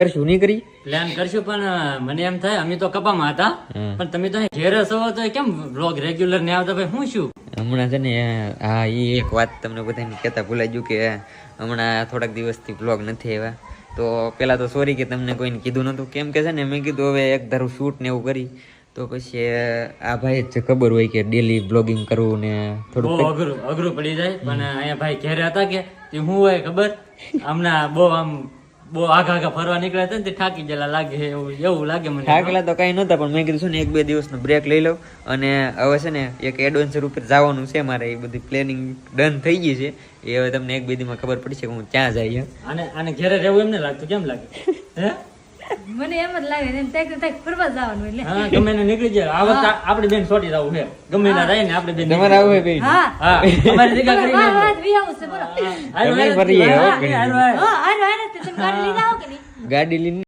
કરશું નહીં કરી પ્લાન કરશું પણ મને એમ થાય અમે તો કપામાં હતા પણ તમે તો ઘેર છો તો કેમ વ્લોગ રેગ્યુલર ને આવતા ભાઈ હું શું હમણાં છે ને હા એ એક વાત તમને બધાને કહેતા ભૂલાઈ ગયું કે હમણાં થોડાક દિવસથી બ્લોગ નથી આવ્યા તો પેલા તો સોરી કે તમને કોઈને કીધું નતું કેમ કે છે ને મેં કીધું હવે એક ધારું શૂટ ને એવું કરી તો પછી આ ભાઈ જ ખબર હોય કે ડેલી બ્લોગિંગ કરવું ને થોડું બહુ અઘરું પડી જાય પણ અહીંયા ભાઈ ઘેરે હતા કે શું હોય ખબર હમણાં બહુ આમ બહુ આગા ફરવા નીકળ્યા હતા ને તે થાકી ગયેલા લાગે એવું લાગે મને થાકેલા તો કઈ નહોતા પણ મેં કીધું શું ને 1-2 દિવસનો બ્રેક લઈ લઉં અને હવે છે ને એક એડવેન્ચર ઉપર જવાનું છે મારે એ બધી પ્લેનિંગ ડન થઈ ગઈ છે એ હવે તમને 1-2 દિવસમાં ખબર પડશે કે હું ક્યાં જઈએ આને ઘેરે રહેવું એમ ને લાગતું કેમ લાગે હે મને એમ જ લાગે એમ ત્યાં ફરવા જવાનું એટલે હા ગમે ને નીકળી જાય આ વખતે આપણે બેન છોટી જવું છે ગમે ના રહે ને આપણે બેન તમારે આવું હોય બેન હા હા અમારી દીકરા કરીને વાત વી આવું છે બરો તમે ફરીએ, હો, હારું, હારું. હા આરે આરે તમે ગાડી લઈને આવો કે નહીં ગાડી લઈને